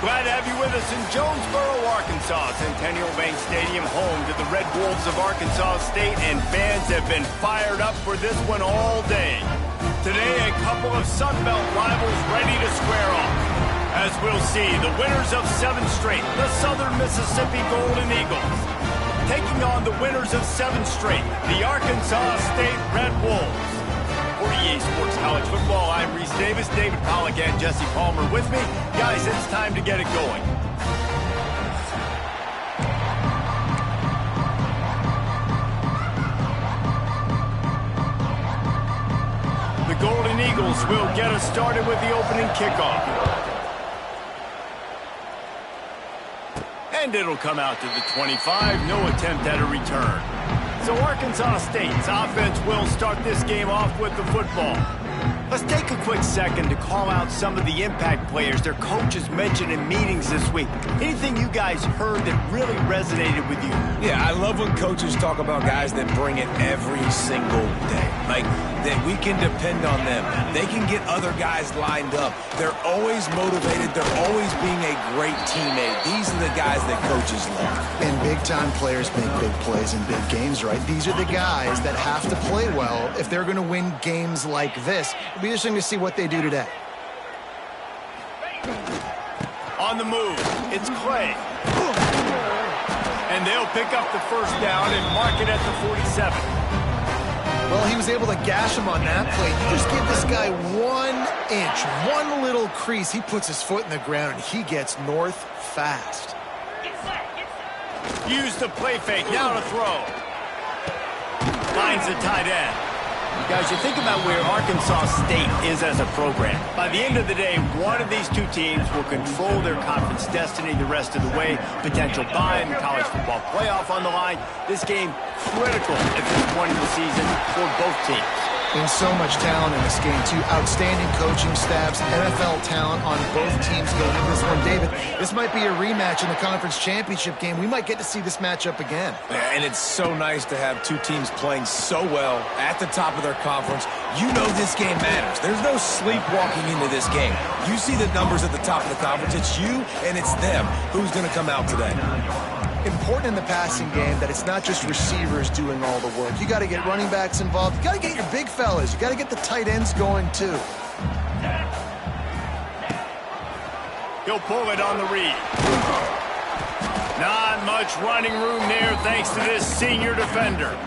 Glad to have you with us in Jonesboro, Arkansas. Centennial Bank Stadium, home to the Red Wolves of Arkansas State, and fans have been fired up for this one all day. Today, a couple of Sun Belt rivals ready to square off. As we'll see, the winners of 7 straight, the Southern Mississippi Golden Eagles, taking on the winners of 7 straight, the Arkansas State Red Wolves. For EA Sports College Football, I'm Reese Davis, David Pollack, and Jesse Palmer with me. Guys, it's time to get it going. The Golden Eagles will get us started with the opening kickoff. And it'll come out to the 25, no attempt at a return. So Arkansas State's offense will start this game off with the football. Let's take a quick second to call out some of the impact players their coaches mentioned in meetings this week. Anything you guys heard that really resonated with you? Yeah, I love when coaches talk about guys that bring it every single day. Like, that we can depend on them. They can get other guys lined up. They're always motivated. They're always being a great teammate. These are the guys that coaches love. And big-time players make big plays in big games, right? These are the guys that have to play well if they're going to win games like this. It'll be interesting to see what they do today. On the move, it's Clay. And they'll pick up the first down and mark it at the 47. Well, he was able to gash him on that play. You just give this guy 1 inch, one little crease. He puts his foot in the ground, and he gets north fast. Use the play fake, now to throw. Finds the tight end. Guys, you think about where Arkansas State is as a program. By the end of the day, one of these two teams will control their conference destiny the rest of the way. Potential bye in the college football playoff on the line. This game critical at this point of the season for both teams. And so much talent in this game, too. Outstanding coaching staffs, NFL talent on both teams going into this one. David, this might be a rematch in the conference championship game. We might get to see this matchup again. And it's so nice to have two teams playing so well at the top of their conference. You know this game matters. There's no sleepwalking into this game. You see the numbers at the top of the conference. It's you and it's them. Who's going to come out today? Important in the passing game that it's not just receivers doing all the work. You got to get running backs involved. You got to get your big fellas. You got to get the tight ends going too. He'll pull it on the read. Not much running room there thanks to this senior defender.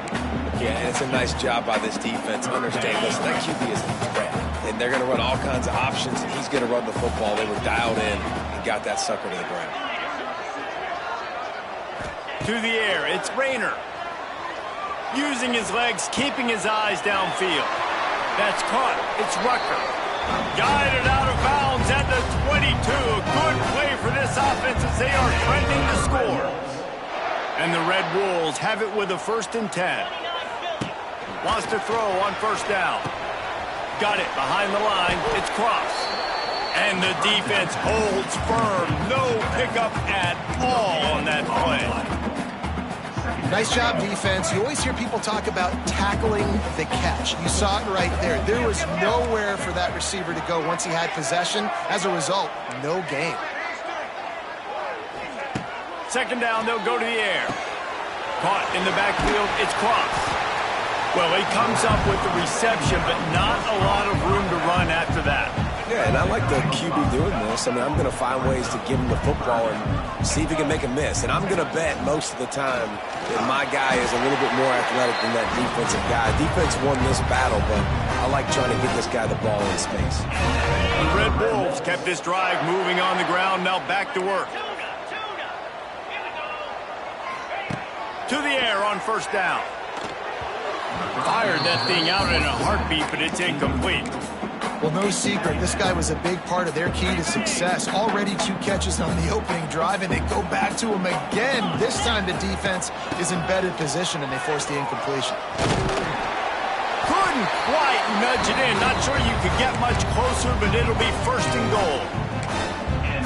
Yeah, and it's a nice job by this defense. Understand this, that QB is a threat. And they're going to run all kinds of options, and he's going to run the football. They were dialed in and got that sucker to the ground. To the air, it's Rayner. Using his legs, keeping his eyes downfield. That's caught. It's Rucker. Guided out of bounds at the 22. A good play for this offense as they are threatening to score. And the Red Wolves have it with a 1st and 10. Wants to throw on first down. Got it behind the line. It's Cross. And the defense holds firm. No pickup at all on that play. Nice job, defense. You always hear people talk about tackling the catch. You saw it right there. There was nowhere for that receiver to go once he had possession. As a result, no gain. 2nd down, they'll go to the air. Caught in the backfield, it's Cross. Well, he comes up with the reception, but not a lot of room to run after that. Yeah, and I like the QB doing this. I mean, I'm going to find ways to give him the football and see if he can make a miss. And I'm going to bet most of the time that my guy is a little bit more athletic than that defensive guy. Defense won this battle, but I like trying to get this guy the ball in space. The Red Wolves kept this drive moving on the ground, now back to work. To the air on first down. Fired that thing out in a heartbeat, but it's incomplete. Well, no secret, this guy was a big part of their key to success. Already 2 catches on the opening drive, and they go back to him again. This time the defense is in better position, and they force the incompletion. Couldn't quite nudge it in. Not sure you could get much closer, but it'll be 1st and goal.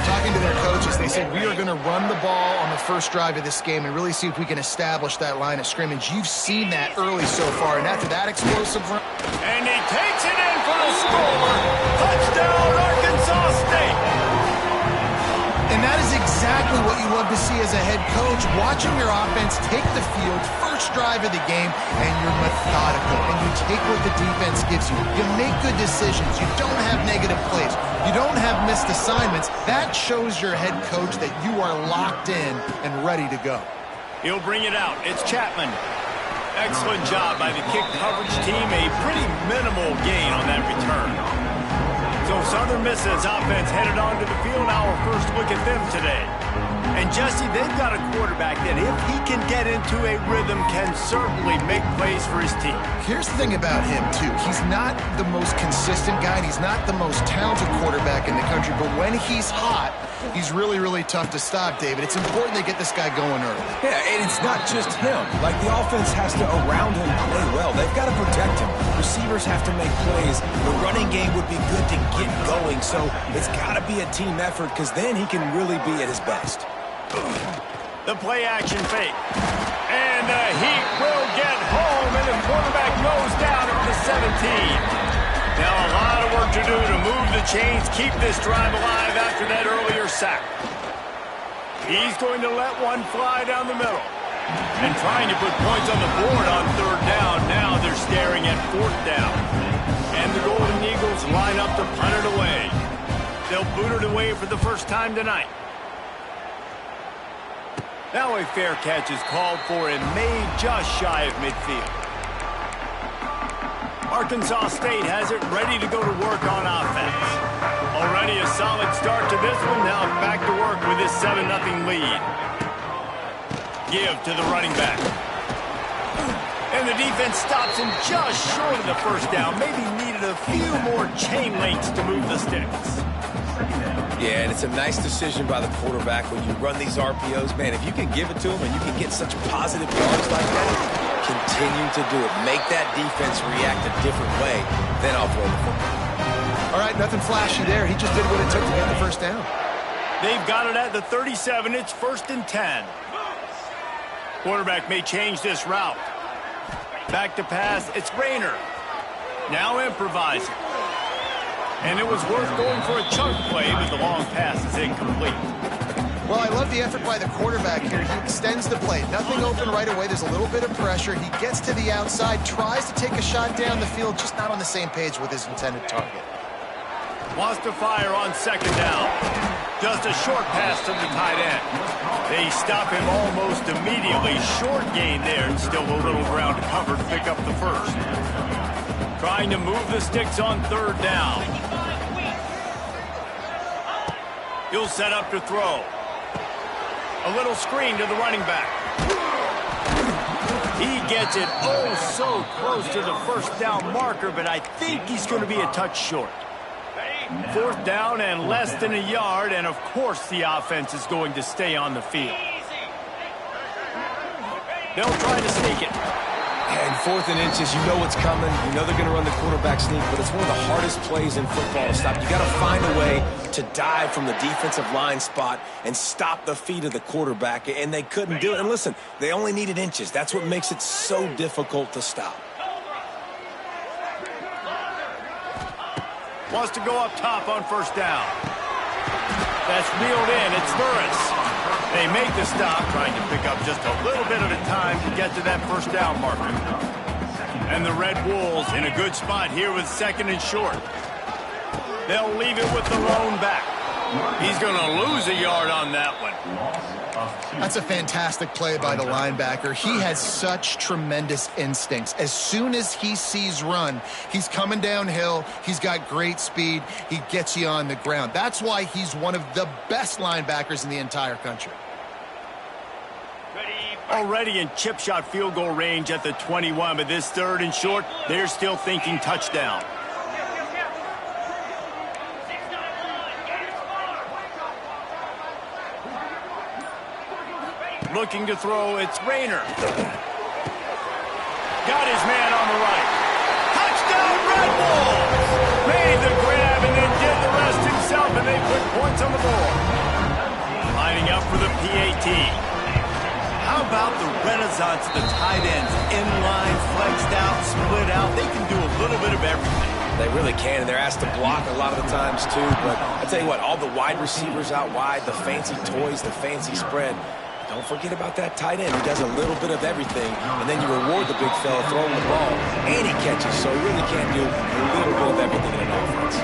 Talking to their coaches, they said, we are going to run the ball on the first drive of this game and really see if we can establish that line of scrimmage. You've seen that early so far, and after that explosive run... And he takes it in for the score. Touchdown, Arkansas State. And that is exactly what you love to see as a head coach, watching your offense take the field, first drive of the game, and you're methodical, and you take what the defense gives you. You make good decisions. You don't have negative plays. You don't have missed assignments. That shows your head coach that you are locked in and ready to go. He'll bring it out. It's Chapman. Excellent job by the kick coverage team. A pretty minimal gain on that return. So Southern Miss's offense headed onto the field. Our first look at them today. And Jesse, they've got a quarterback that if he can get into a rhythm can certainly make plays for his team. Here's the thing about him, too. He's not the most consistent guy, and he's not the most talented quarterback in the country, but when he's hot, he's really, really tough to stop, David. It's important they get this guy going early. Yeah, and it's not just him. Like, the offense has to, around him, play well. They've got to protect him. Receivers have to make plays. The running game would be good to get going, so it's got to be a team effort because then he can really be at his best. The play-action fake. And the Heat will get home, and the quarterback goes down at the 17. Now a lot of work to do to move the chains, keep this drive alive after that earlier sack. He's going to let one fly down the middle. And trying to put points on the board on third down. Now they're staring at fourth down. And the Golden Eagles line up to punt it away. They'll boot it away for the first time tonight. Now a fair catch is called for and made just shy of midfield. Arkansas State has it ready to go to work on offense. Already a solid start to this one. Now back to work with this 7-0 lead. Give to the running back. And the defense stops him just short of the first down. Maybe needed a few more chain links to move the sticks. Yeah, and it's a nice decision by the quarterback when you run these RPOs. Man, if you can give it to him and you can get such positive yards like that, continue to do it. Make that defense react a different way, then I'll throw the football. All right, nothing flashy there. He just did what it took to get the first down. They've got it at the 37. It's 1st and 10. Quarterback may change this route. Back to pass. It's Rayner. Now improvising. And it was worth going for a chunk play, but the long pass is incomplete. Well, I love the effort by the quarterback here. He extends the play. Nothing open right away. There's a little bit of pressure. He gets to the outside, tries to take a shot down the field, just not on the same page with his intended target. Wants to fire on second down. Just a short pass to the tight end. They stop him almost immediately. Short gain there, and still a little ground to cover to pick up the first. Trying to move the sticks on third down. He'll set up to throw. A little screen to the running back. He gets it oh so close to the first down marker, but I think he's going to be a touch short. Fourth down and less than a yard, and of course the offense is going to stay on the field. They'll try to sneak it. And 4th and inches, you know what's coming. You know they're going to run the quarterback sneak, but it's one of the hardest plays in football to stop. You got to find a way to dive from the defensive line spot and stop the feet of the quarterback, and they couldn't do it. And listen, they only needed inches. That's what makes it so difficult to stop. Wants to go up top on first down. That's reeled in. It's Burris. They make the stop, trying to pick up just a little bit at a time to get to that first down marker. And the Red Wolves in a good spot here with 2nd and short. They'll leave it with the lone back. He's going to lose a yard on that one. That's a fantastic play by the linebacker. He has such tremendous instincts. As soon as he sees run, he's coming downhill. He's got great speed. He gets you on the ground. That's why he's one of the best linebackers in the entire country. Already in chip shot field goal range at the 21, but this 3rd and short, they're still thinking touchdown. Looking to throw, it's Rayner. Got his man on the right. Touchdown, Red Wolves! Made the grab and then did the rest himself, and they put points on the board. Lining up for the PAT. How about the renaissance of the tight ends? Inline, flexed out, split out. They can do a little bit of everything. They really can, and they're asked to block a lot of the times too. But I tell you what, all the wide receivers out wide, the fancy toys, the fancy spread. Don't forget about that tight end. He does a little bit of everything, and then you reward the big fella throwing the ball, and he catches. So he really can do a little bit of everything in an offense.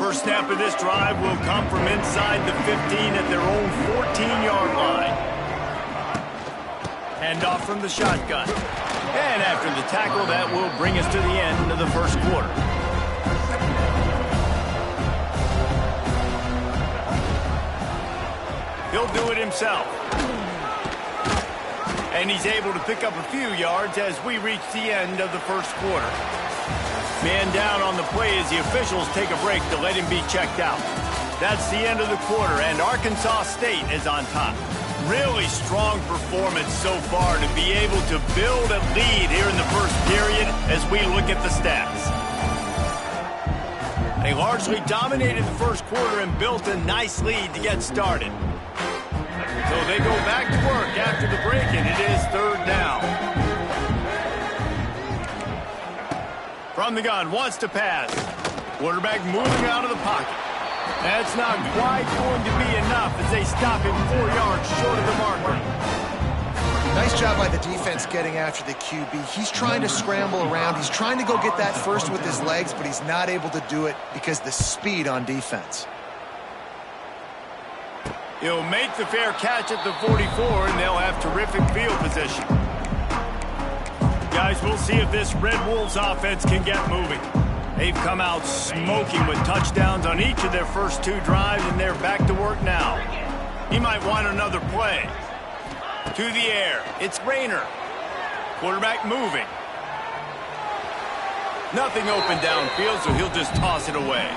First snap of this drive will come from inside the 15 at their own 14-yard line. Hand off from the shotgun. And after the tackle, that will bring us to the end of the first quarter. He'll do it himself. And he's able to pick up a few yards as we reach the end of the first quarter. Man down on the play as the officials take a break to let him be checked out. That's the end of the quarter, and Arkansas State is on top. Really strong performance so far to be able to build a lead here in the first period as we look at the stats. They largely dominated the first quarter and built a nice lead to get started. So they go back to work after the break, and it is third down. From the gun, wants to pass. Quarterback moving out of the pocket. That's not quite going to be enough as they stop him 4 yards short of the marker. Nice job by the defense getting after the QB. He's trying to scramble around. He's trying to go get that first with his legs, but he's not able to do it because of the speed on defense. He'll make the fair catch at the 44, and they'll have terrific field position. Guys, we'll see if this Red Wolves offense can get moving. They've come out smoking with touchdowns on each of their first 2 drives, and they're back to work now. He might want another play. To the air. It's Rayner. Quarterback moving. Nothing open downfield, so he'll just toss it away.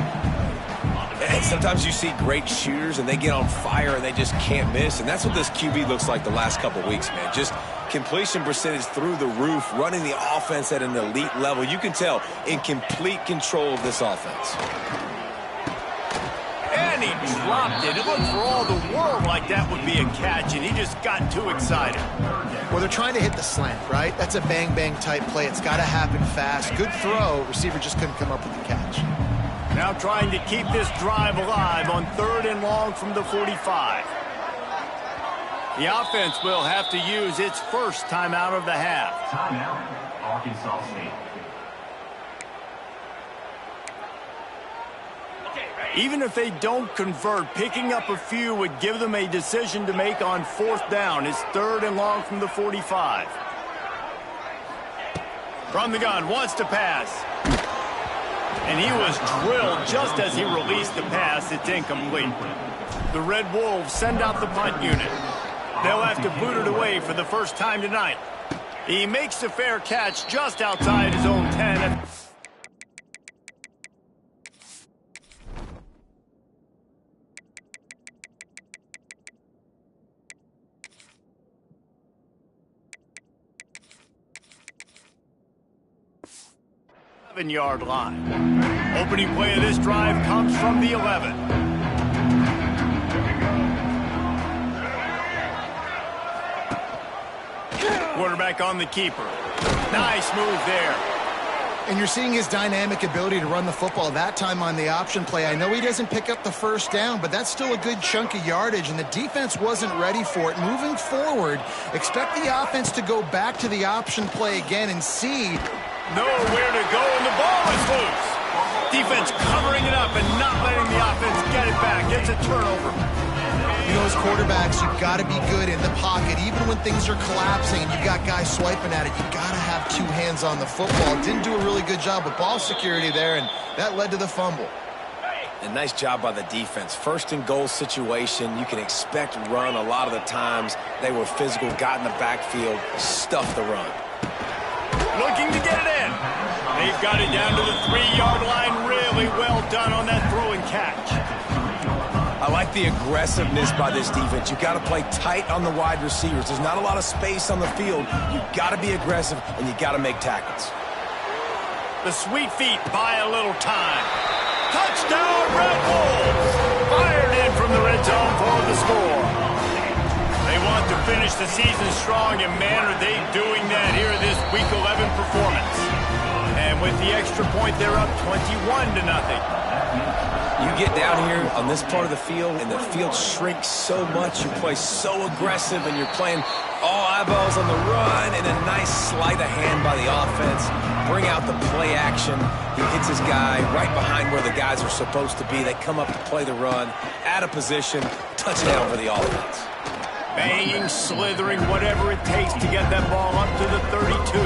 And sometimes you see great shooters, and they get on fire, and they just can't miss. And that's what this QB looks like the last couple weeks, man. Just completion percentage through the roof, running the offense at an elite level. You can tell in complete control of this offense. And he dropped it. It looked for all the world like that would be a catch, and he just got too excited. Well, they're trying to hit the slant, right? That's a bang-bang type play. It's got to happen fast. Good throw. Receiver just couldn't come up with the catch. Now trying to keep this drive alive on 3rd and long from the 45. The offense will have to use its first timeout of the half. Timeout, Arkansas State. Even if they don't convert, picking up a few would give them a decision to make on 4th down. It's 3rd and long from the 45. From the gun, wants to pass. And he was drilled just as he released the pass. It's incomplete. The Red Wolves send out the punt unit. They'll have to boot it away for the first time tonight. He makes the fair catch just outside his own 10. Yard line. Opening play of this drive comes from the 11. Quarterback on the keeper. Nice move there. And you're seeing his dynamic ability to run the football, that time on the option play. I know he doesn't pick up the first down, but that's still a good chunk of yardage, and the defense wasn't ready for it. Moving forward, expect the offense to go back to the option play again and see nowhere to go, and the ball is loose. Defense covering it up and not letting the offense get it back. It's a turnover. You know, as quarterbacks, you've got to be good in the pocket. Even when things are collapsing and you've got guys swiping at it, you've got to have 2 hands on the football. Didn't do a really good job with ball security there, and that led to the fumble. And nice job by the defense. 1st and goal situation, you can expect run a lot of the times. They were physical, got in the backfield, stuffed the run. Looking to get it in. They've got it down to the 3-yard line. Really well done on that throw and catch. I like the aggressiveness by this defense. You've got to play tight on the wide receivers. There's not a lot of space on the field. You've got to be aggressive, and you've got to make tackles. The sweet feet buy a little time. Touchdown, Red Wolves! Fired in from the red zone for the score. strong, and man, are they doing that here in this Week 11 performance. And with the extra point, they're up 21-0. You get down here on this part of the field, and the field shrinks so much. You play so aggressive, and you're playing all eyeballs on the run, and a nice sleight of hand by the offense. Bring out the play action. He hits his guy right behind where the guys are supposed to be. They come up to play the run, out of position, touchdown for the offense. Banging, slithering, whatever it takes to get that ball up to the 32.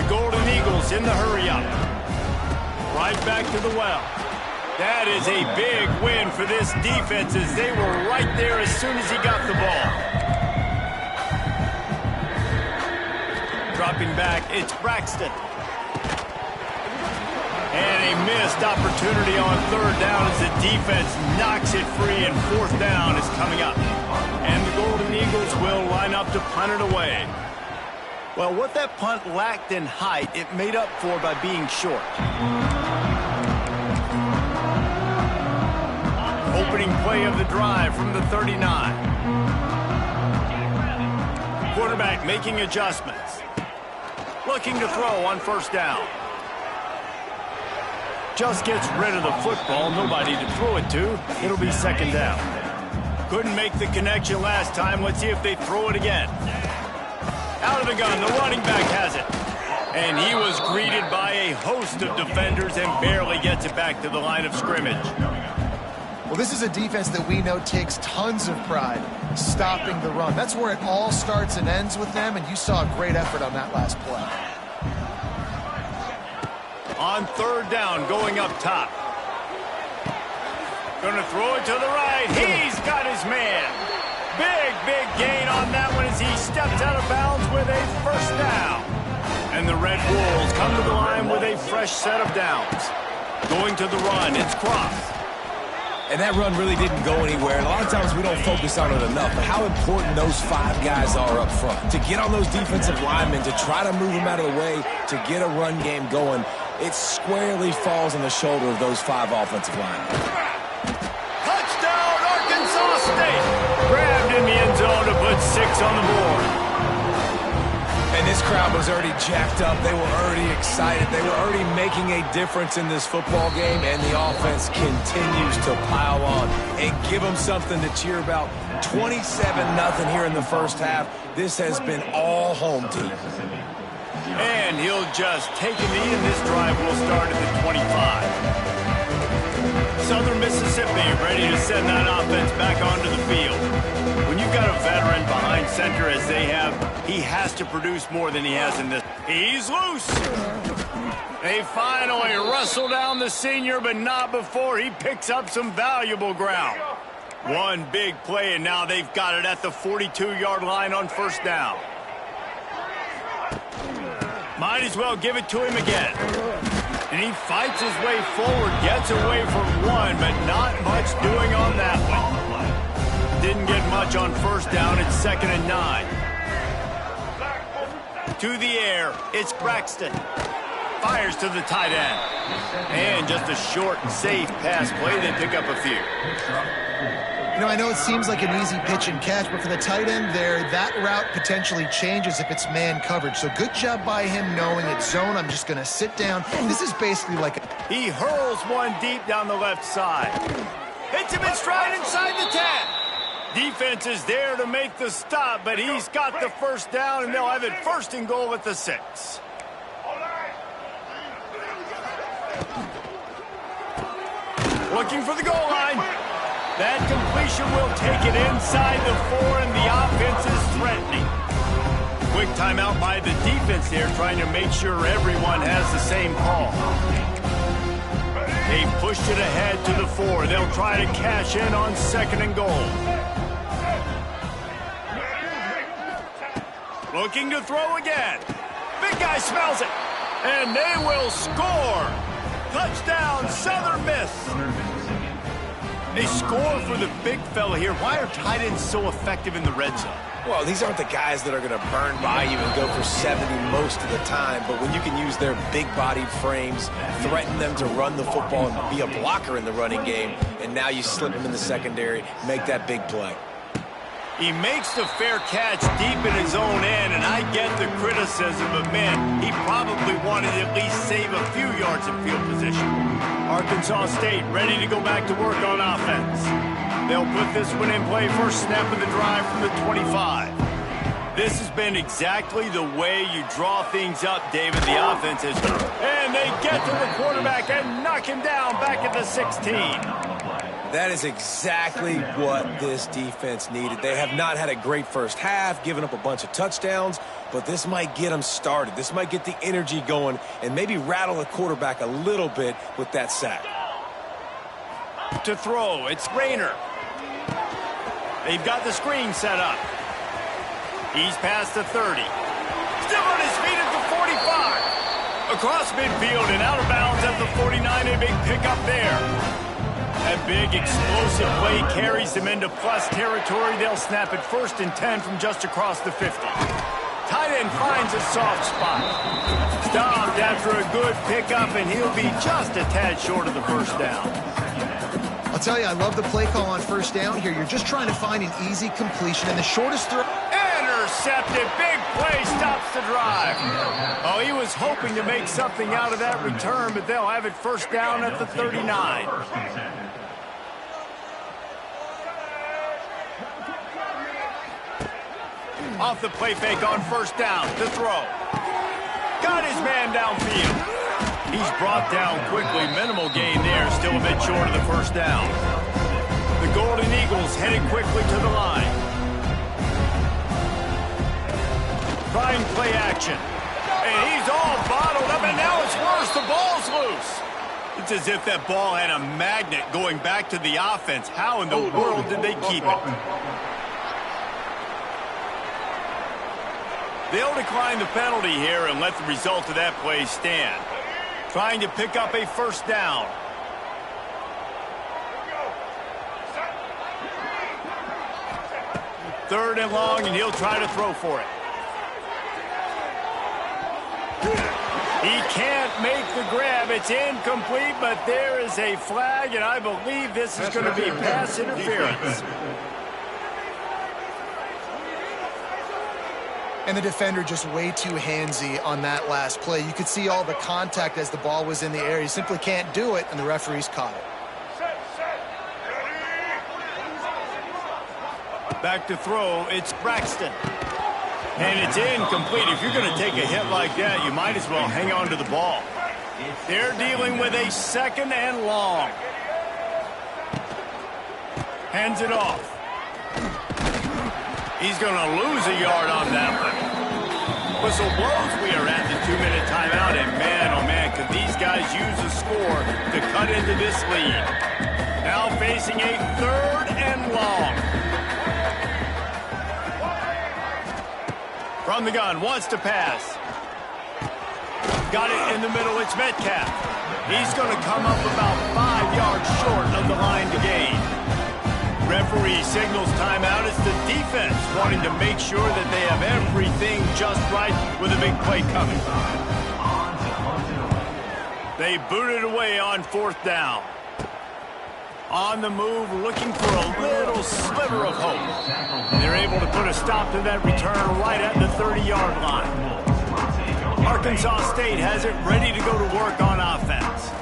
The Golden Eagles in the hurry-up. Right back to the well. That is a big win for this defense as they were right there as soon as he got the ball. Dropping back, it's Braxton. And a missed opportunity on third down as the defense knocks it free, and fourth down is coming up. And the Golden Eagles will line up to punt it away. Well, what that punt lacked in height, it made up for by being short. Opening play of the drive from the 39. Quarterback making adjustments. Looking to throw on first down. Just gets rid of the football. Nobody to throw it to. It'll be second down. Couldn't make the connection last time. Let's see if they throw it again. Out of the gun. The running back has it. And he was greeted by a host of defenders and barely gets it back to the line of scrimmage. Well, this is a defense that we know takes tons of pride stopping the run. That's where it all starts and ends with them, and you saw a great effort on that last play. On third down, going up top. Gonna throw it to the right. He's got his man. Big gain on that one as he steps out of bounds with a first down. And the Red Wolves come to the line with a fresh set of downs. Going to the run, it's Cross. And that run really didn't go anywhere. And a lot of times we don't focus on it enough. But how important those five guys are up front. To get on those defensive linemen, to try to move them out of the way, to get a run game going, it squarely falls on the shoulder of those five offensive linemen. Touchdown, Arkansas State! Grabbed in the end zone to put 6 on the board. And this crowd was already jacked up. They were already excited. They were already making a difference in this football game, and the offense continues to pile on and give them something to cheer about. 27-0 here in the first half. This has been all home team. And he'll just take a knee, and this drive will start at the 25. Southern Mississippi ready to send that offense back onto the field. When you've got a veteran behind center as they have, he has to produce more than he has in this. He's loose. They finally wrestle down the senior, but not before he picks up some valuable ground. One big play, and now they've got it at the 42-yard line on first down. Might as well give it to him again. And he fights his way forward, gets away from one, but not much doing on that one. Didn't get much on first down. It's 2nd and 9. To the air, it's Braxton. Fires to the tight end. And just a short and safe pass play. They pick up a few. You know, I know it seems like an easy pitch and catch, but for the tight end there, that route potentially changes if it's man coverage. So good job by him knowing it's zone. I'm just going to sit down. This is basically like a... He hurls one deep down the left side. Hits him in stride inside the 10. Defense is there to make the stop, but he's got the first down, and they'll have it 1st and goal at the 6. Looking for the goal line. That completion will take it inside the 4, and the offense is threatening. Quick timeout by the defense there, trying to make sure everyone has the same call. They pushed it ahead to the 4. They'll try to cash in on 2nd and goal. Looking to throw again. Big guy smells it. And they will score. Touchdown, Southern Miss. They score for the big fella here. Why are tight ends so effective in the red zone? Well, these aren't the guys that are going to burn by you and go for 70 most of the time, but when you can use their big-bodied frames, threaten them to run the football and be a blocker in the running game, and now you slip them in the secondary, make that big play. He makes the fair catch deep in his own end, and I get the criticism, but man, he probably wanted to at least save a few yards of field position. Arkansas State ready to go back to work on offense. They'll put this one in play first snap of the drive from the 25. This has been exactly the way you draw things up, David. The offense is... And they get to the quarterback and knock him down back at the 16. That is exactly what this defense needed. They have not had a great first half, giving up a bunch of touchdowns, but this might get them started. This might get the energy going and maybe rattle the quarterback a little bit with that sack. To throw, it's Rayner. They've got the screen set up. He's past the 30. Still on his feet at the 45. Across midfield and out of bounds at the 49. A big pickup there. That big explosive play carries them into plus territory. They'll snap it 1st and 10 from just across the 50. Tight end finds a soft spot. Stopped after a good pickup, and he'll be just a tad short of the first down. I'll tell you, I love the play call on first down here. You're just trying to find an easy completion and the shortest throw. Intercepted. Big play stops the drive. Oh, he was hoping to make something out of that return, but they'll have it first down at the 39. Off the play fake on first down. To throw. Got his man downfield. He's brought down quickly. Minimal gain there. Still a bit short of the first down. The Golden Eagles headed quickly to the line. Trying play action. And he's all bottled up, and now it's worse. The ball's loose. It's as if that ball had a magnet going back to the offense. How in the world did they keep it? They'll decline the penalty here and let the result of that play stand. Trying to pick up a first down. Third and long, and he'll try to throw for it. He can't make the grab. It's incomplete, but there is a flag, and I believe this is going to be pass interference. And the defender just way too handsy on that last play. You could see all the contact as the ball was in the air. He simply can't do it, and the referee's caught it. Back to throw, it's Braxton. And it's incomplete. If you're going to take a hit like that, you might as well hang on to the ball. They're dealing with a second and long. Hands it off. He's going to lose a yard on that one. Whistle blows. We are at the 2-minute timeout, and man, oh man, could these guys use a score to cut into this lead. Now facing a third and long. From the gun, wants to pass. Got it in the middle, it's Metcalf. He's going to come up about 5 yards short of the line to gain. Referee signals timeout. It's the defense wanting to make sure that they have everything just right with a big play coming. They boot it away on fourth down. On the move, looking for a little sliver of hope. They're able to put a stop to that return right at the 30-yard line. Arkansas State has it ready to go to work on offense.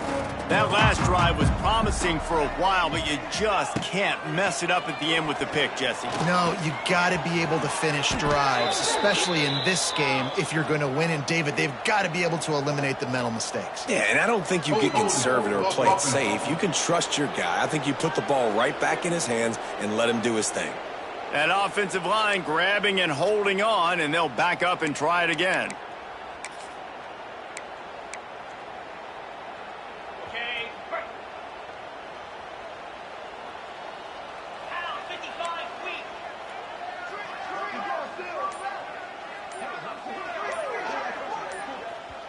That last drive was promising for a while, but you just can't mess it up at the end with the pick, Jesse. No, you got to be able to finish drives, especially in this game if you're going to win. And, David, they've got to be able to eliminate the mental mistakes. Yeah, and I don't think you get conservative or play it safe. You can trust your guy. I think you put the ball right back in his hands and let him do his thing. That offensive line grabbing and holding on, and they'll back up and try it again.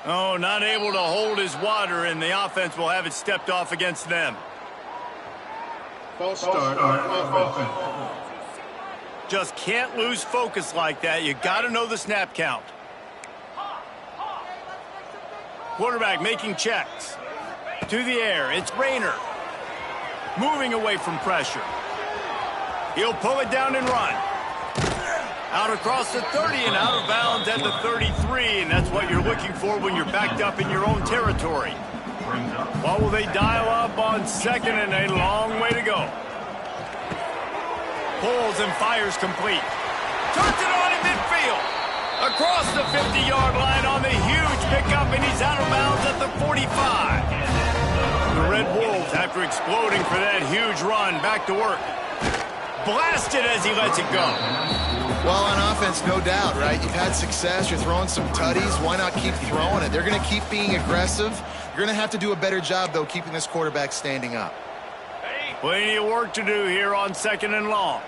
Oh, not able to hold his water, and the offense will have it stepped off against them. False start on offense. Just can't lose focus like that. You got to know the snap count. Quarterback making checks. To the air, it's Rayner. Moving away from pressure. He'll pull it down and run. Out across the 30 and out of bounds at the 33, and that's what you're looking for when you're backed up in your own territory. What will they dial up on second and a long way to go? Pulls and fires complete. Turns it on in midfield. Across the 50-yard line on the huge pickup, and he's out of bounds at the 45. The Red Wolves, after exploding for that huge run, back to work. Blasted as he lets it go. Well, on offense, no doubt, right? You've had success. You're throwing some tutties. Why not keep throwing it? They're going to keep being aggressive. You're going to have to do a better job, though, keeping this quarterback standing up. Plenty of work to do here on second and long.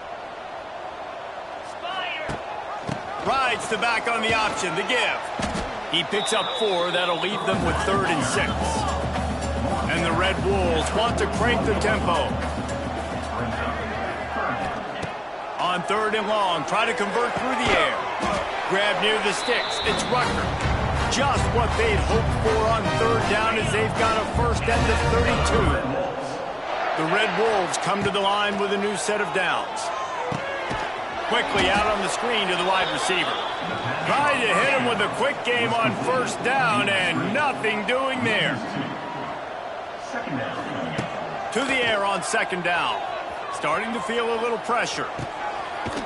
Rides the back on the option, the give. He picks up 4. That'll leave them with 3rd and 6. And the Red Wolves want to crank the tempo. On 3rd and long, try to convert through the air. Grab near the sticks. It's Rucker. Just what they'd hoped for on 3rd down as they've got a first at the 32. The Red Wolves come to the line with a new set of downs. Quickly out on the screen to the wide receiver. Tried to hit him with a quick game on 1st down, and nothing doing there. To the air on 2nd down. Starting to feel a little pressure.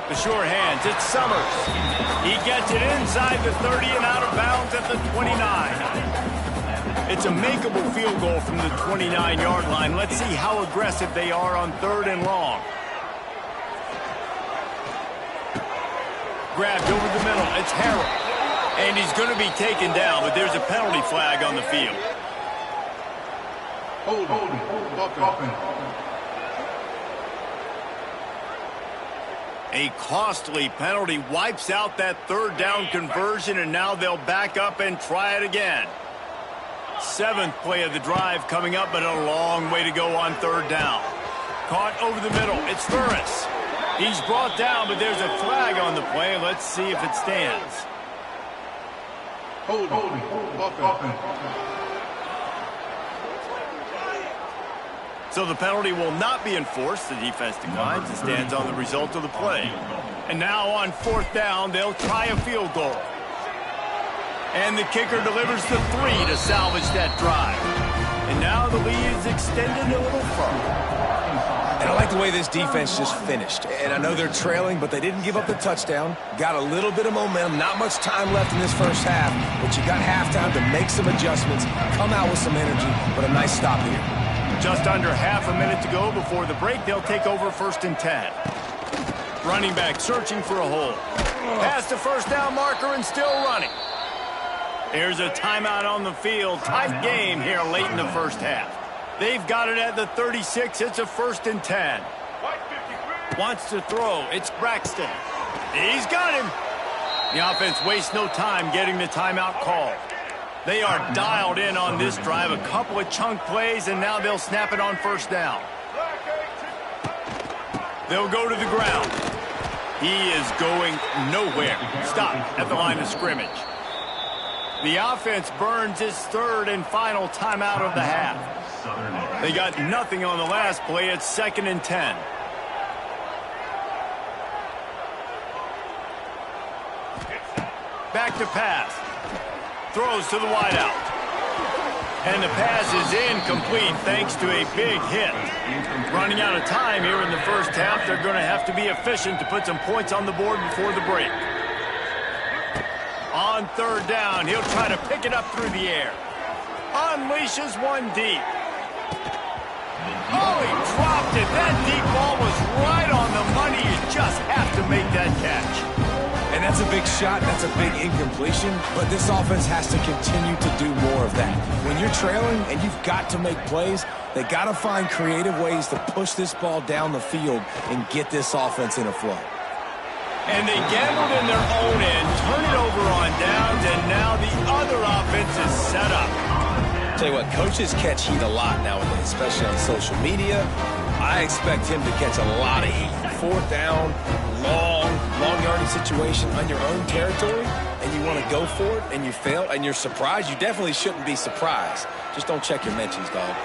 The sure hands, it's Summers. He gets it inside the 30 and out of bounds at the 29. It's a makeable field goal from the 29-yard line. Let's see how aggressive they are on 3rd and long. Grabbed over the middle, it's Harrell. And he's going to be taken down, but there's a penalty flag on the field. Hold on. A costly penalty wipes out that 3rd down conversion, and now they'll back up and try it again. 7th play of the drive coming up, but a long way to go on 3rd down. Caught over the middle. It's Burris. He's brought down, but there's a flag on the play. Let's see if it stands. Hold on. So the penalty will not be enforced. The defense declines and stands on the result of the play. And now on 4th down, they'll try a field goal. And the kicker delivers the 3 to salvage that drive. And now the lead is extended a little further. And I like the way this defense just finished. And I know they're trailing, but they didn't give up the touchdown. Got a little bit of momentum. Not much time left in this first half, but you got halftime to make some adjustments, come out with some energy, but a nice stop here. Just under half a minute to go before the break. They'll take over 1st and 10. Running back searching for a hole. Past the 1st down marker and still running. There's a timeout on the field. Tight game here late in the first half. They've got it at the 36. It's a 1st and 10. Wants to throw. It's Braxton. He's got him. The offense wastes no time getting the timeout called. They are dialed in on this drive. A couple of chunk plays, and now they'll snap it on 1st down. They'll go to the ground. He is going nowhere. Stop at the line of scrimmage. The offense burns its 3rd and final timeout of the half. They got nothing on the last play. It's 2nd and 10. Back to pass. Throws to the wideout. And the pass is incomplete thanks to a big hit. Running out of time here in the first half. They're going to have to be efficient to put some points on the board before the break. On 3rd down, he'll try to pick it up through the air. Unleashes one deep. Oh, he dropped it. That deep ball was right on the money. You just have to make that catch. And that's a big shot, that's a big incompletion, but this offense has to continue to do more of that. When you're trailing and you've got to make plays, they got to find creative ways to push this ball down the field and get this offense in a flow. And they gambled in their own end, turn it over on downs, and now the other offense is set up. Tell you what, coaches catch heat a lot nowadays, especially on social media. I expect him to catch a lot of heat. 4th down, long yardage situation on your own territory, and you want to go for it, and you fail, and you're surprised. You definitely shouldn't be surprised. Just don't check your mentions, dog.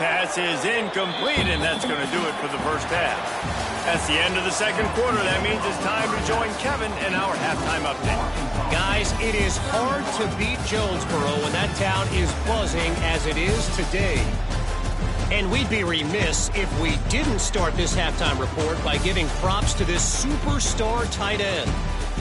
Pass is incomplete, and that's going to do it for the first half. That's the end of the second quarter. That means it's time to join Kevin in our halftime update. Guys, it is hard to beat Jonesboro when that town is buzzing as it is today. And we'd be remiss if we didn't start this halftime report by giving props to this superstar tight end.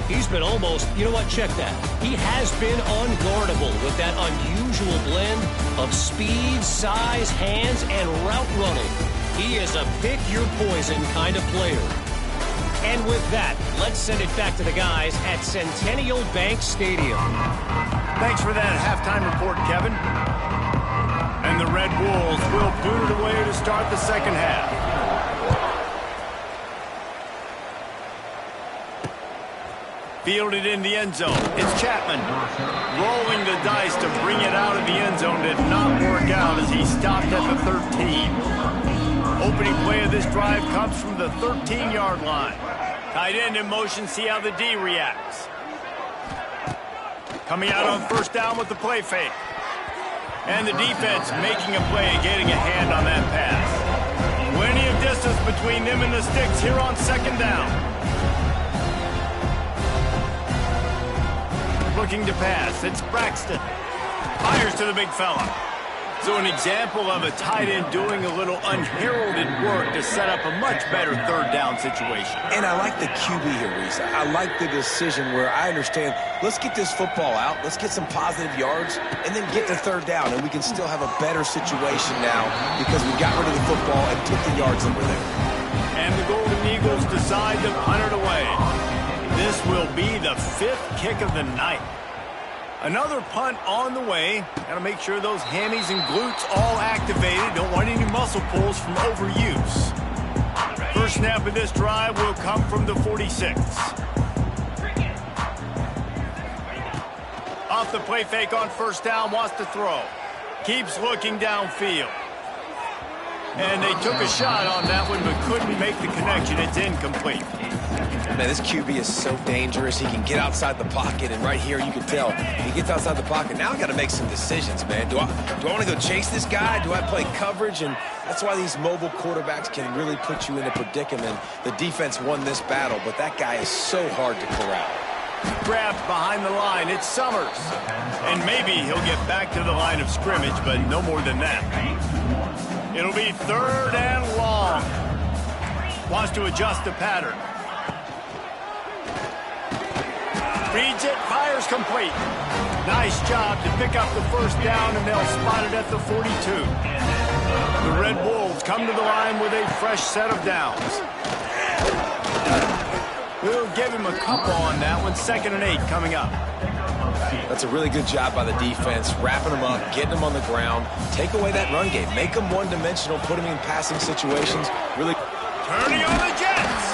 He's been almost, you know what, check that. He has been unguardable with that unusual blend of speed, size, hands, and route running. He is a pick-your-poison kind of player. And with that, let's send it back to the guys at Centennial Bank Stadium. Thanks for that halftime report, Kevin. And the Red Wolves will boot it away to start the second half. Fielded in the end zone. It's Chapman. Rolling the dice to bring it out of the end zone did not work out as he stopped at the 13. Opening play of this drive comes from the 13-yard line. Tight end in motion, see how the D reacts. Coming out on first down with the play fake. And the defense making a play, getting a hand on that pass. Plenty of distance between them and the sticks here on second down. Looking to pass, it's Braxton. Fires to the big fella. So an example of a tight end doing a little unheralded work to set up a much better third down situation. And I like the QB here, Reese. I like the decision where I understand, let's get this football out, let's get some positive yards, and then get to third down, and we can still have a better situation now because we got rid of the football and took the yards that were there. And the Golden Eagles decide to punt it away. This will be the 5th kick of the night. Another punt on the way. Got to make sure those hammies and glutes all activated. Don't want any muscle pulls from overuse. First snap of this drive will come from the 46. Off the play fake on first down, wants to throw. Keeps looking downfield. And they took a shot on that one but couldn't make the connection. It's incomplete. Man, this QB is so dangerous. He can get outside the pocket, and right here you can tell he gets outside the pocket. Now I got to make some decisions, man. Do I want to go chase this guy? Do I play coverage? And that's why these mobile quarterbacks can really put you in a predicament. The defense won this battle, but that guy is so hard to corral. Grabbed behind the line, it's Summers. And maybe he'll get back to the line of scrimmage, but no more than that. It'll be third and long. Wants to adjust the pattern. Reads it, fires complete. Nice job to pick up the first down, and they'll spot it at the 42. The Red Wolves come to the line with a fresh set of downs. We'll give him a couple on that one. 2nd and 8 coming up. That's a really good job by the defense, wrapping them up, getting them on the ground. Take away that run game. Make them one-dimensional, put them in passing situations. Really turning on the Jets.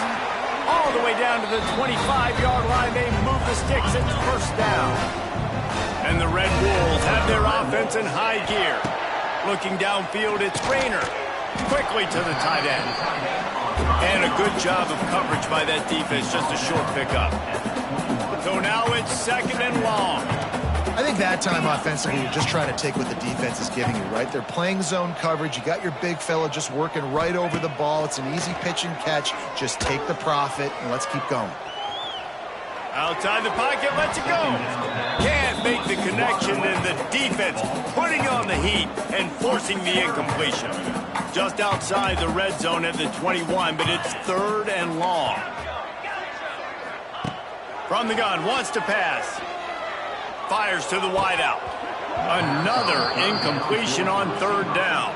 All the way down to the 25-yard line. They move the sticks. It's first down. And the Red Wolves have their offense in high gear. Looking downfield, it's Rayner. Quickly to the tight end. And a good job of coverage by that defense. Just a short pickup. So now it's 2nd and long. I think that time offensively, you're just trying to take what the defense is giving you, right? They're playing zone coverage. You got your big fella just working right over the ball. It's an easy pitch and catch. Just take the profit, and let's keep going. Outside the pocket, lets it go. Can't make the connection, and the defense putting on the heat and forcing the incompletion. Just outside the red zone at the 21, but it's 3rd and long. From the gun, wants to pass. Fires to the wideout. Another incompletion on 3rd down.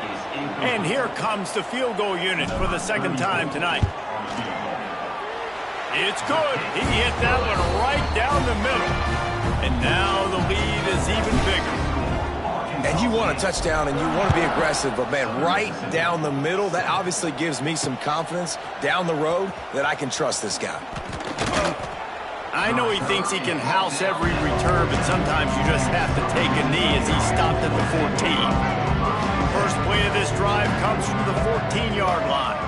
And here comes the field goal unit for the 2nd time tonight. It's good. He hit that one right down the middle. And now the lead is even bigger. And you want a touchdown and you want to be aggressive, but man, right down the middle, that obviously gives me some confidence down the road that I can trust this guy. I know he thinks he can house every return, but sometimes you just have to take a knee as he stopped at the 14. First play of this drive comes from the 14-yard line.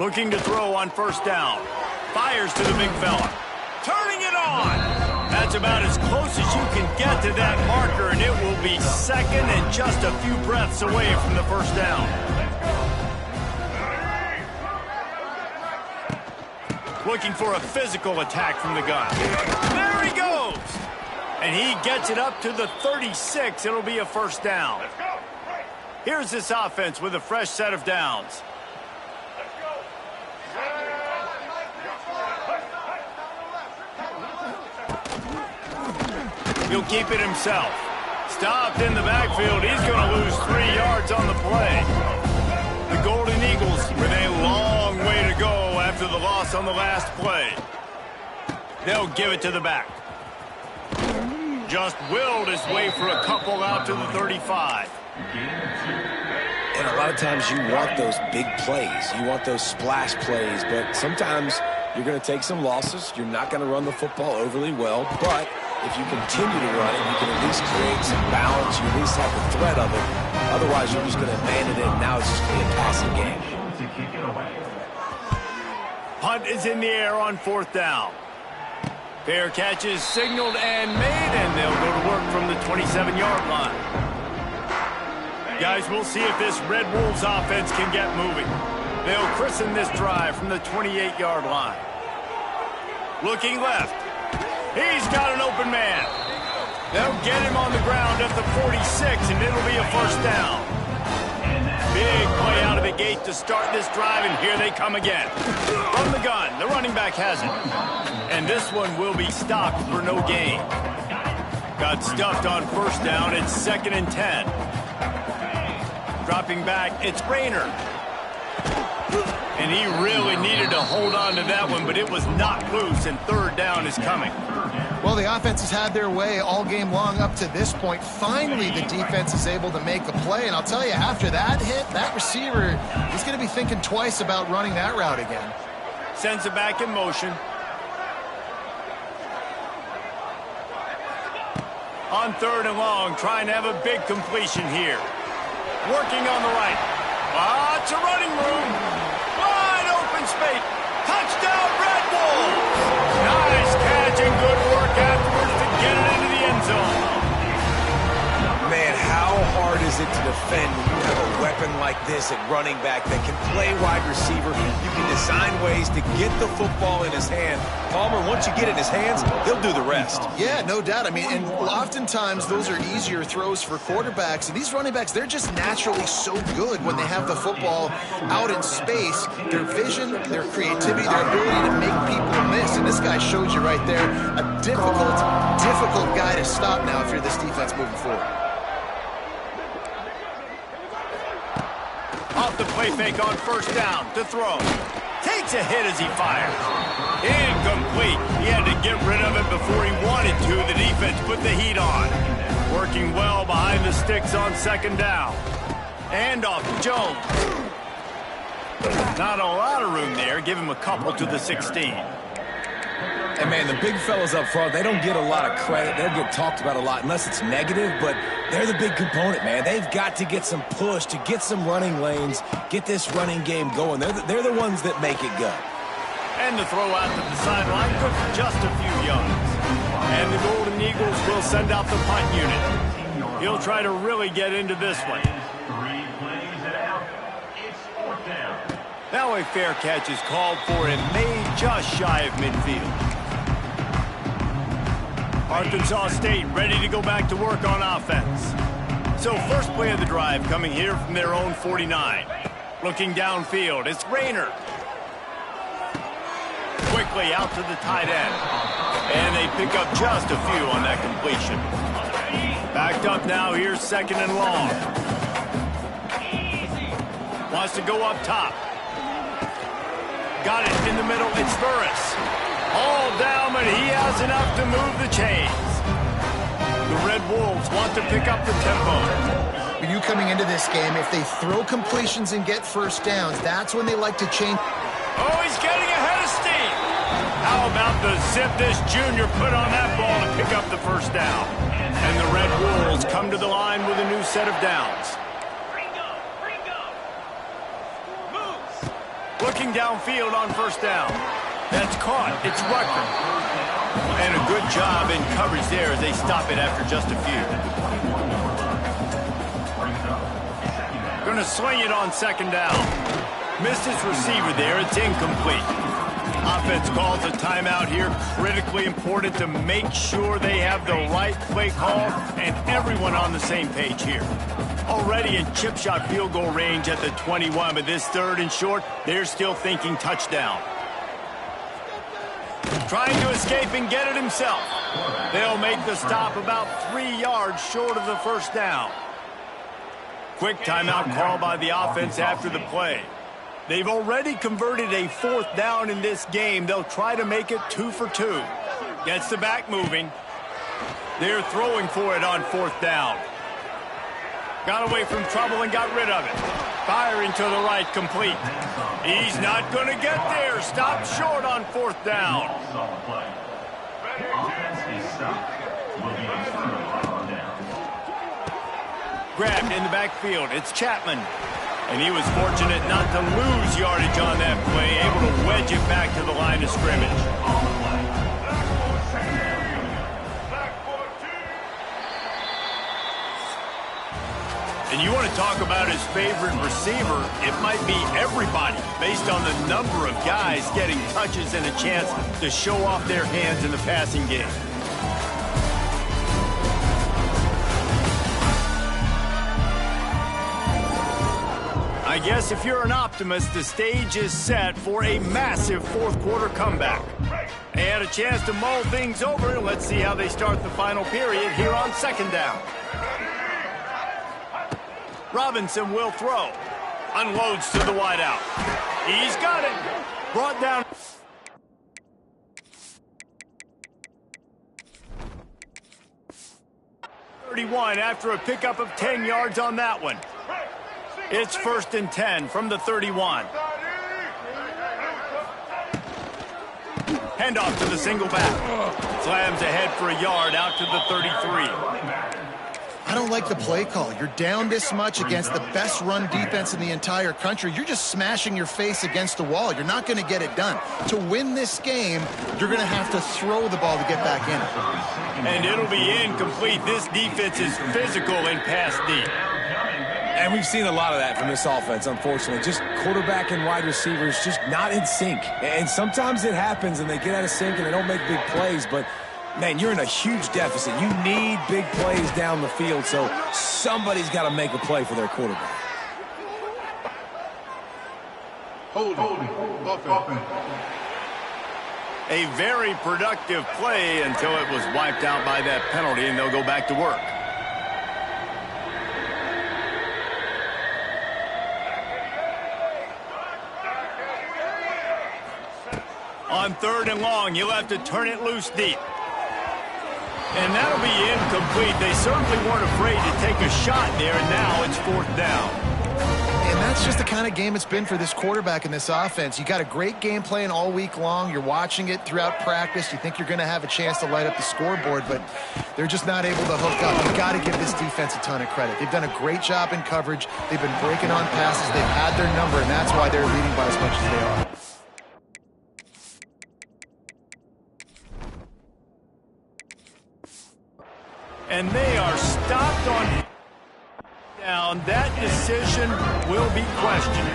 Looking to throw on first down. Fires to the big fella. Turning it on. That's about as close as you can get to that marker, and it will be second and just a few breaths away from the first down. Looking for a physical attack from the gun. There he goes! And he gets it up to the 36. It'll be a first down. Here's this offense with a fresh set of downs. He'll keep it himself. Stopped in the backfield. He's going to lose 3 yards on the play. The Golden Eagles with a long way to go after the loss on the last play. They'll give it to the back. Just willed his way for a couple out to the 35. And a lot of times you want those big plays. You want those splash plays, but sometimes you're going to take some losses. You're not going to run the football overly well, but if you continue to run it, you can at least create some balance. You at least have the threat of it. Otherwise, you're just going to abandon it, and now it's just going to be a passing game. Punt is in the air on fourth down. Fair catch is signaled and made, and they'll go to work from the 27-yard line. Guys, we'll see if this Red Wolves offense can get moving. They'll christen this drive from the 28-yard line. Looking left. He's got an open man. They'll get him on the ground at the 46, and it'll be a first down. Big play out of the gate to start this drive, and here they come again. From the gun, the running back has it. And this one will be stopped for no gain. Got stuffed on first down. It's 2nd and 10. Dropping back, it's Rayner. And he really needed to hold on to that one, but it was not loose, and third down is coming. Well, the offense has had their way all game long up to this point. Finally, the defense is able to make a play, and I'll tell you, after that hit, that receiver, he's going to be thinking twice about running that route again. Sends it back in motion. On 3rd and long, trying to have a big completion here. Working on the right. Lots of running room. Wide open space. Touchdown, Red Wolves! Nice catch and good work afterwards to get it into the end zone. Man, how hard is it to defend when you have a weapon like this at running back that can play wide receiver? You can design ways to get the football in his hand. Palmer, once you get it in his hands, he'll do the rest. Yeah, no doubt. I mean, and oftentimes those are easier throws for quarterbacks. And these running backs, they're just naturally so good when they have the football out in space. Their vision, their creativity, their ability to make people miss. And this guy showed you right there a difficult guy to stop now if you're this defense moving forward. Off the play fake on first down to throw. Takes a hit as he fires. Incomplete. He had to get rid of it before he wanted to. The defense put the heat on. Working well behind the sticks on 2nd down. And off to Jones. Not a lot of room there. Give him a couple to the 16. And, man, the big fellas up front, they don't get a lot of credit. They'll get talked about a lot unless it's negative, but they're the big component, man. They've got to get some push, to get some running lanes, get this running game going. They're the ones that make it go. And the throw out to the sideline, good for just a few yards. And the Golden Eagles will send out the punt unit. He'll try to really get into this one. 3 plays and out. It's 4th down. Now a fair catch is called for and made just shy of midfield. Arkansas State ready to go back to work on offense. So first play of the drive coming here from their own 49. Looking downfield, it's Rayner. Quickly out to the tight end. And they pick up just a few on that completion. Backed up now, here's 2nd and long. Wants to go up top. Got it in the middle, it's Burris. All down, but he has enough to move the chains. The Red Wolves want to pick up the tempo. For you coming into this game, if they throw completions and get first downs, that's when they like to change. Oh, he's getting ahead of steam. How about the zip this junior put on that ball to pick up the first down? And the Red Wolves come to the line with a new set of downs. Looking downfield on first down. That's caught. It's Rucker. And a good job in coverage there as they stop it after just a few. Going to sling it on second down. Missed his receiver there. It's incomplete. Offense calls a timeout here. Critically important to make sure they have the right play call and everyone on the same page here. Already in chip shot field goal range at the 21, but this third and short, they're still thinking touchdown. Trying to escape and get it himself. They'll make the stop about 3 yards short of the first down. Quick timeout call by the offense after the play. They've already converted a 4th down in this game. They'll try to make it 2 for 2. Gets the back moving. They're throwing for it on 4th down. Got away from trouble and got rid of it. Firing to the right, complete. He's not going to get there. Stopped short on 4th down. Grabbed in the backfield. It's Chapman. And he was fortunate not to lose yardage on that play, able to wedge it back to the line of scrimmage. And you want to talk about his favorite receiver, it might be everybody, based on the number of guys getting touches and a chance to show off their hands in the passing game. I guess if you're an optimist, the stage is set for a massive 4th quarter comeback. They had a chance to mull things over. Let's see how they start the final period here on second down. Robinson will throw. Unloads to the wideout. He's got it. Brought down. .31 after a pickup of 10 yards on that one. It's 1st and 10 from the 31. Handoff to the single back. Slams ahead for a yard out to the 33. I don't like the play call. You're down this much against the best run defense in the entire country. You're just smashing your face against the wall. You're not going to get it done. To win this game, you're going to have to throw the ball to get back in it. And it'll be incomplete. This defense is physical and pass deep. And we've seen a lot of that from this offense, unfortunately. Just quarterback and wide receivers just not in sync. And sometimes it happens and they get out of sync and they don't make big plays, but man, you're in a huge deficit. You need big plays down the field, so somebody's got to make a play for their quarterback. Holding. A very productive play until it was wiped out by that penalty, and they'll go back to work. On 3rd and long, you'll have to turn it loose deep. And that'll be incomplete. They certainly weren't afraid to take a shot there, and now it's 4th down. And that's just the kind of game it's been for this quarterback in this offense. You got a great game plan all week long. You're watching it throughout practice. You think you're going to have a chance to light up the scoreboard, but they're just not able to hook up. You've got to give this defense a ton of credit. They've done a great job in coverage. They've been breaking on passes. They've had their number, and that's why they're leading by as much as they are. And they are stopped on down. That decision will be questioned.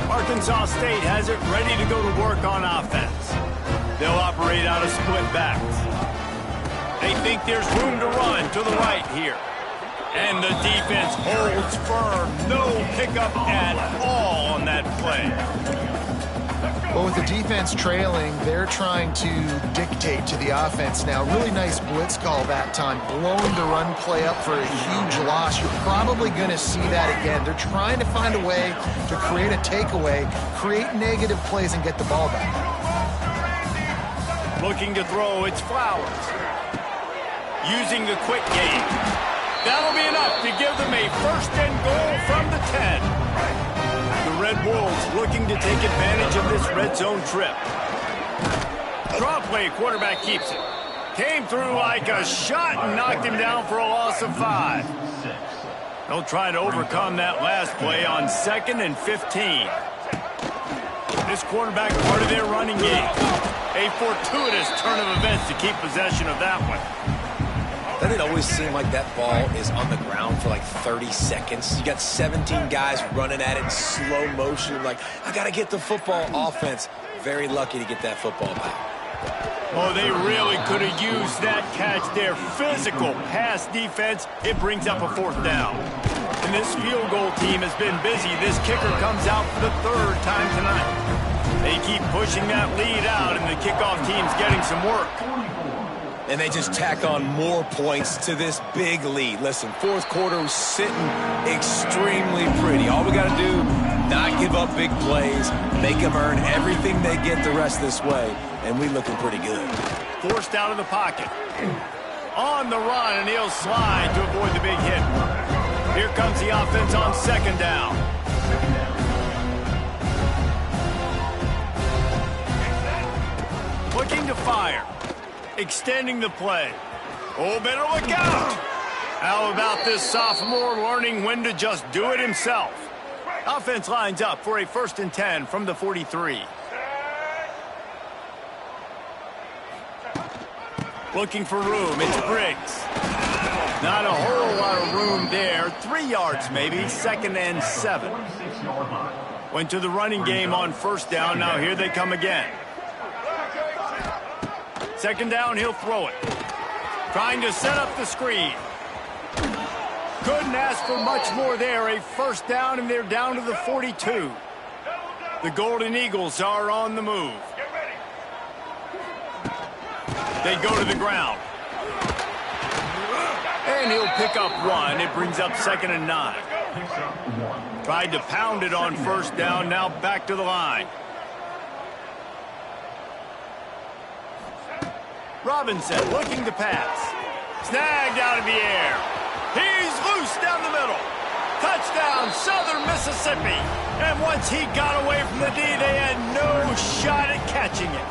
Arkansas State has it ready to go to work on offense. They'll operate out of split backs. They think there's room to run to the right here. And the defense holds firm. No pickup at all on that play. Well, with the defense trailing, they're trying to dictate to the offense now. Really nice blitz call that time, blowing the run play up for a huge loss. You're probably going to see that again. They're trying to find a way to create a takeaway, create negative plays, and get the ball back. Looking to throw, it's Flowers. Using the quick game. That'll be enough to give them a 1st and goal from the 10. The Red Wolves looking to take advantage of this red zone trip. Draw play, quarterback keeps it. Came through like a shot and knocked him down for a loss of 5. They'll try to overcome that last play on 2nd and 15. This quarterback part of their running game. A fortuitous turn of events to keep possession of that one. Doesn't it always seem like that ball is on the ground for like 30 seconds? You got 17 guys running at it in slow motion. Like, I got to get the football. Offense, very lucky to get that football back. Oh, they really could have used that catch there. Physical pass defense. It brings up a 4th down. And this field goal team has been busy. This kicker comes out for the 3rd time tonight. They keep pushing that lead out, and the kickoff team's getting some work. And they just tack on more points to this big lead. Listen, 4th quarter was sitting extremely pretty. All we got to do, not give up big plays, make them earn everything they get the rest of this way, and we looking pretty good. Forced out of the pocket. On the run, and he'll slide to avoid the big hit. Here comes the offense on 2nd down. Looking to fire. Extending the play. Oh, better look out. How about this sophomore learning when to just do it himself? Offense lines up for a 1st and 10 from the 43. Looking for room. It's Briggs. Not a whole lot of room there. 3 yards maybe. 2nd and 7. Went to the running game on 1st down. Now here they come again. 2nd down, he'll throw it. Trying to set up the screen. Couldn't ask for much more there. A 1st down, and they're down to the 42. The Golden Eagles are on the move. They go to the ground. And he'll pick up 1. It brings up 2nd and 9. Tried to pound it on 1st down. Now back to the line. Robinson looking to pass. Snagged out of the air. He's loose down the middle. Touchdown, Southern Mississippi. And once he got away from the D, they had no shot at catching it.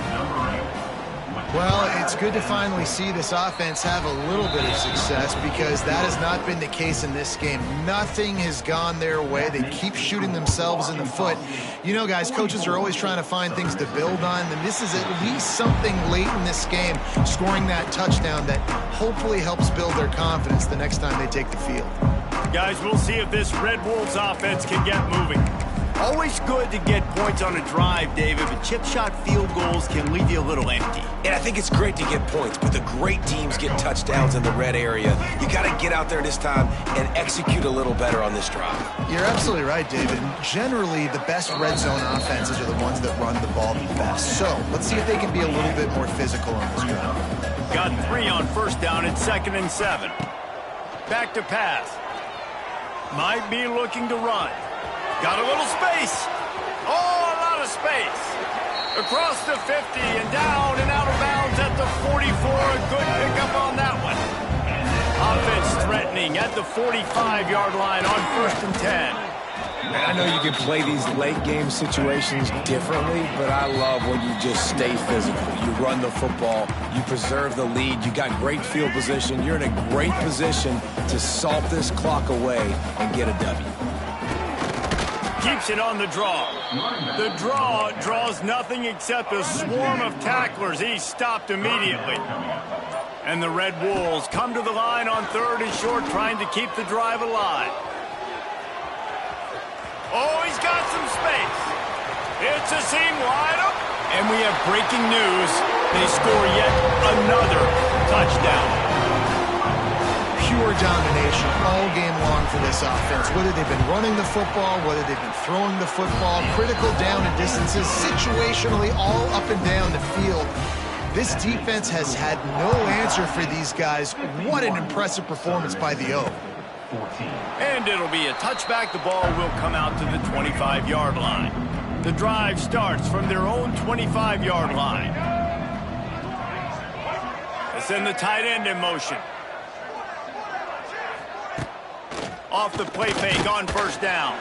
Well, it's good to finally see this offense have a little bit of success because that has not been the case in this game. Nothing has gone their way. They keep shooting themselves in the foot. You know, guys, coaches are always trying to find things to build on, and this is at least something late in this game, scoring that touchdown that hopefully helps build their confidence the next time they take the field. Guys, we'll see if this Red Wolves offense can get moving. Always good to get points on a drive, David, but chip shot field goals can leave you a little empty. And I think it's great to get points, but the great teams get touchdowns in the red area. You got to get out there this time and execute a little better on this drive. You're absolutely right, David. Generally, the best red zone offenses are the ones that run the ball the best. So let's see if they can be a little bit more physical on this drive. Got 3 on 1st down at 2nd and 7. Back to pass. Might be looking to run. Got a little space. Oh, a lot of space. Across the 50 and down and out of bounds at the 44. A good pickup on that one. Offense threatening at the 45-yard line on 1st and 10. And I know you can play these late game situations differently, but I love when you just stay physical. You run the football, you preserve the lead, you got great field position. You're in a great position to salt this clock away and get a W. Keeps it on the draw. The draw draws nothing except a swarm of tacklers. He's stopped immediately. And the Red Wolves come to the line on 3rd and short, trying to keep the drive alive. Oh, he's got some space. It's a seam wide open. And we have breaking news. They score yet another touchdown. Pure domination all game long for this offense. Whether they've been running the football, whether they've been throwing the football, critical down and distances, situationally all up and down the field. This defense has had no answer for these guys. What an impressive performance by the O. And it'll be a touchback. The ball will come out to the 25-yard line. The drive starts from their own 25-yard line. They send the tight end in motion. Off the play fake on 1st down.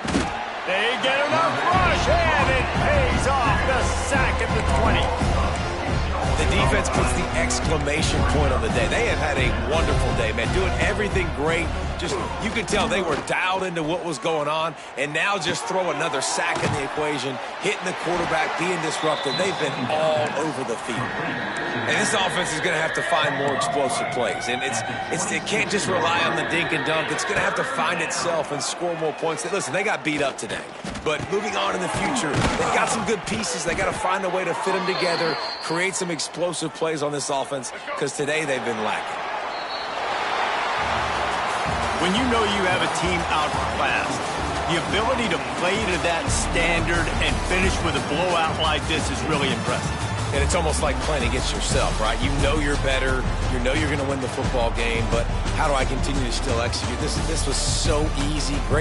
They get enough rush, and it pays off. The sack at the 20. The defense puts the exclamation point on the day. They have had a wonderful day, man. Doing everything great. Just, you could tell they were dialed into what was going on, and now just throw another sack in the equation, hitting the quarterback, being disruptive. They've been all over the field. And this offense is going to have to find more explosive plays. And it can't just rely on the dink and dunk. It's going to have to find itself and score more points. Listen, they got beat up today. But moving on in the future, they've got some good pieces. They got to find a way to fit them together, create some explosive plays on this offense, because today they've been lacking. When you know you have a team outclassed, the ability to play to that standard and finish with a blowout like this is really impressive. And it's almost like playing against yourself, right? You know you're better. You know you're going to win the football game, but how do I continue to still execute? This was so easy. Great.